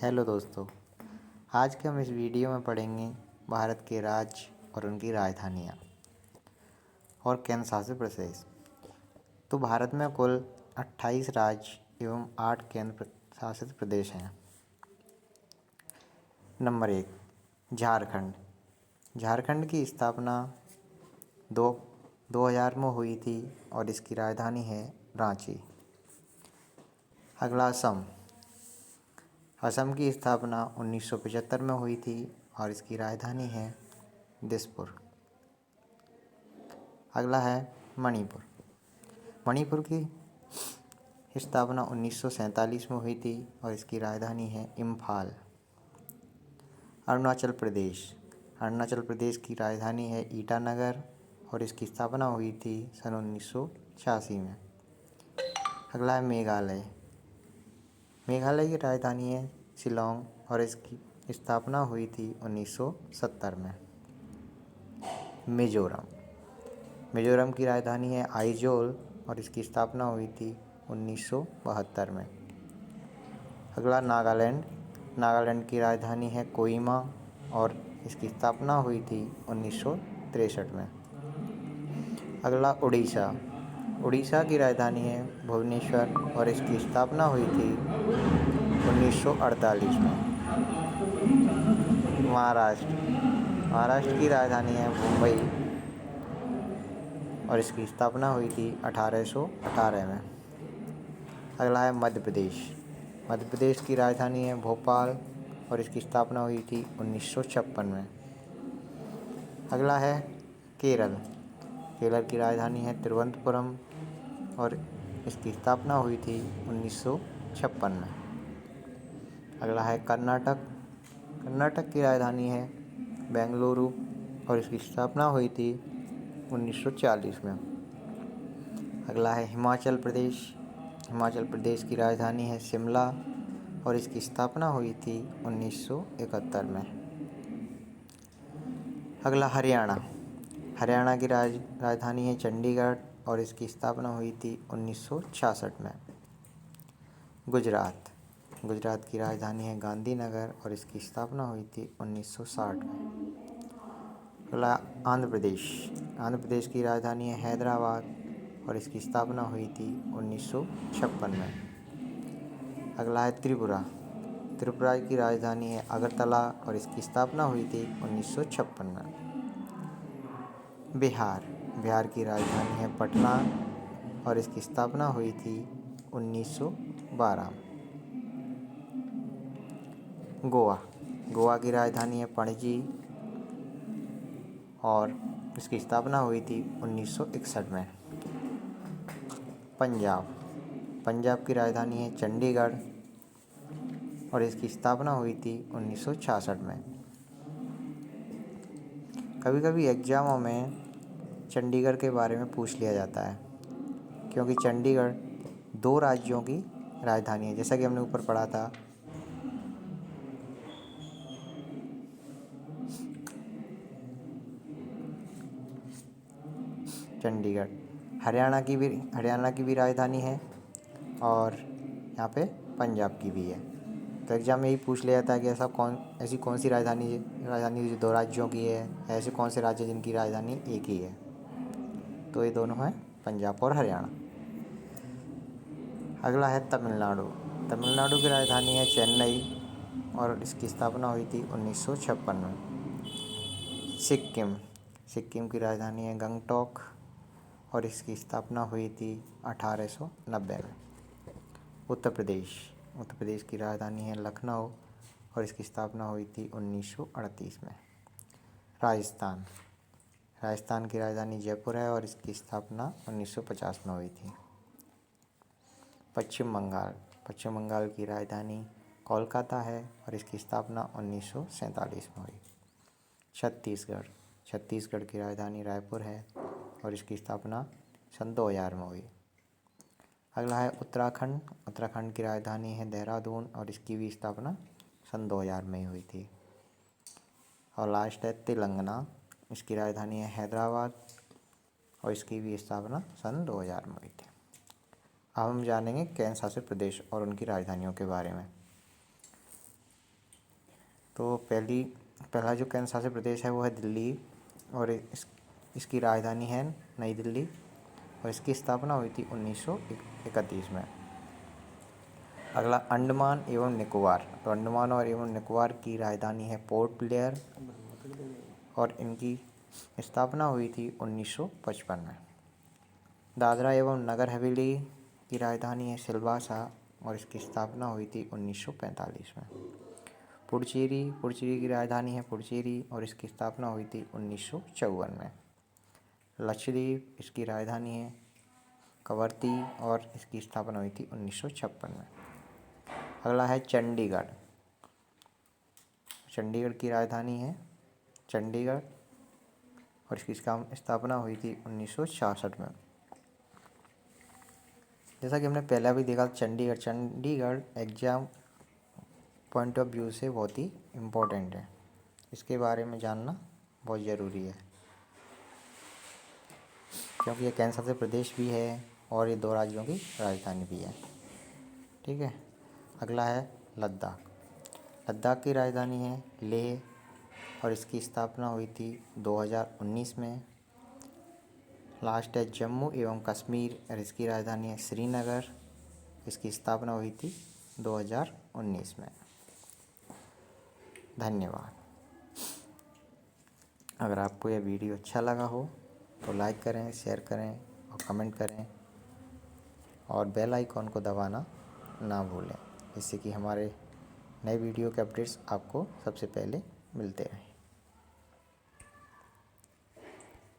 Hello दोस्तों। आज के हम इस वीडियो में पढ़ेंगे भारत के राज्य और उनकी राजधानियाँ और केंद्र शासित प्रदेश। तो भारत में कुल 28 राज्य एवं 8 केंद्र शासित प्रदेश हैं। नंबर 1, झारखंड। झारखंड की स्थापना 2000 में हुई थी और इसकी राजधानी है रांची। अगला असम। असम की स्थापना 1975 में हुई थी और इसकी राजधानी है दिसपुर। अगला है मणिपुर। मणिपुर की स्थापना 1947 में हुई थी और इसकी राजधानी है इम्फाल। अरुणाचल प्रदेश। अरुणाचल प्रदेश की राजधानी है ईटानगर और इसकी स्थापना हुई थी सन 1986 में। अगला है मेघालय। मेघालय की राजधानी है शिलोंग और इसकी स्थापना हुई थी 1970 में। मिजोरम। मिजोरम की राजधानी है आइजोल और इसकी स्थापना हुई थी 1972 में। अगला नागालैंड। नागालैंड की राजधानी है कोहिमा और इसकी स्थापना हुई थी 1963 में। अगला उड़ीसा। उड़ीसा की राजधानी है भुवनेश्वर और इसकी स्थापना हुई थी 1948 में। महाराष्ट्र। महाराष्ट्र की राजधानी है मुंबई और इसकी स्थापना हुई थी 1818 में। अगला है मध्य प्रदेश। मध्य प्रदेश की राजधानी है भोपाल और इसकी स्थापना हुई थी 1956 में। अगला है केरल। केरल की राजधानी है तिरुवनंतपुरम और इसकी स्थापना हुई थी 1956 में। अगला है कर्नाटक। कर्नाटक की राजधानी है बेंगलुरु और इसकी स्थापना हुई थी 1940 में। अगला है हिमाचल प्रदेश। हिमाचल प्रदेश की राजधानी है शिमला और इसकी स्थापना हुई थी 1971 में। अगला हरियाणा। हरियाणा की राजधानी है चंडीगढ़ और इसकी स्थापना हुई थी 1966 में। गुजरात। गुजरात की राजधानी है गांधीनगर और इसकी स्थापना हुई थी 1960 में। अगला आंध्र प्रदेश। आंध्र प्रदेश की राजधानी है हैदराबाद और इसकी स्थापना हुई थी 1956 में। अगला है त्रिपुरा। त्रिपुरा की राजधानी है अगरतला और इसकी स्थापना हुई थी 1956 में। बिहार। बिहार की राजधानी है पटना और इसकी स्थापना हुई थी 1912 में। गोवा। गोवा की राजधानी है पणजी और इसकी स्थापना हुई थी 1961 में। पंजाब। पंजाब की राजधानी है चंडीगढ़ और इसकी स्थापना हुई थी 1966 में। कभी कभी एग्ज़ामों में चंडीगढ़ के बारे में पूछ लिया जाता है क्योंकि चंडीगढ़ 2 राज्यों की राजधानी है, जैसा कि हमने ऊपर पढ़ा था। चंडीगढ़ हरियाणा की भी राजधानी है और यहाँ पे पंजाब की भी है। तो एग्ज़ाम में यही पूछ लिया जाता है कि ऐसी कौन सी राजधानी जो 2 राज्यों की है, ऐसे कौन से राज्य जिनकी राजधानी एक ही है। तो ये दोनों हैं पंजाब और हरियाणा। अगला है तमिलनाडु। तमिलनाडु की राजधानी है चेन्नई और इसकी स्थापना हुई थी 1956 में। सिक्किम। सिक्किम की राजधानी है गंगटोक और इसकी स्थापना हुई थी 1890 में। उत्तर प्रदेश। उत्तर प्रदेश की राजधानी है लखनऊ और इसकी स्थापना हुई थी 1938 में। राजस्थान। राजस्थान की राजधानी जयपुर है और इसकी स्थापना 1950 में हुई थी। पश्चिम बंगाल। पश्चिम बंगाल की राजधानी कोलकाता है और इसकी स्थापना 1947 में हुई। छत्तीसगढ़। छत्तीसगढ़ की राजधानी रायपुर है और इसकी स्थापना सन 2000 में हुई। अगला है उत्तराखंड। उत्तराखंड की राजधानी है देहरादून और इसकी भी स्थापना सन 2000 में ही हुई थी। और लास्ट है तेलंगाना। इसकी राजधानी है हैदराबाद और इसकी भी स्थापना सन 2000 में हुई थी। अब हम जानेंगे केंद्र शासित प्रदेश और उनकी राजधानियों के बारे में। तो पहला जो केंद्र शासित प्रदेश है वो है दिल्ली, और इसकी राजधानी है नई दिल्ली, और इसकी स्थापना हुई थी 1931 में। अगला अंडमान एवं निकोबार। तो अंडमान और एवं निकोबार की राजधानी है पोर्ट ब्लेयर, और इनकी स्थापना हुई थी 1955 में। दादरा एवं नगर हवेली की राजधानी है सिलवासा, और इसकी स्थापना हुई थी 1945 में। पुडुचेरी की राजधानी है पुडुचेरी, और इसकी स्थापना हुई थी 1954 में। लक्षद्वीप, इसकी राजधानी है कवरत्ती, और इसकी स्थापना हुई थी 1956 में। अगला है चंडीगढ़। चंडीगढ़ की राजधानी है चंडीगढ़, और इसकी स्थापना हुई थी 1966 में। जैसा कि हमने पहले भी देखा, Chandigarh exam point of view से बहुत ही इम्पोर्टेंट है। इसके बारे में जानना बहुत ज़रूरी है, क्योंकि ये केंद्र शासित प्रदेश भी है और ये 2 राज्यों की राजधानी भी है। ठीक है। अगला है लद्दाख। लद्दाख की राजधानी है लेह, और इसकी स्थापना हुई थी 2019 में। लास्ट है जम्मू एवं कश्मीर, और इसकी राजधानी है श्रीनगर, इसकी स्थापना हुई थी 2019 में। धन्यवाद। अगर आपको यह वीडियो अच्छा लगा हो तो लाइक करें, शेयर करें और कमेंट करें, और बेल आइकॉन को दबाना ना भूलें, जिससे कि हमारे नए वीडियो के अपडेट्स आपको सबसे पहले मिलते रहें।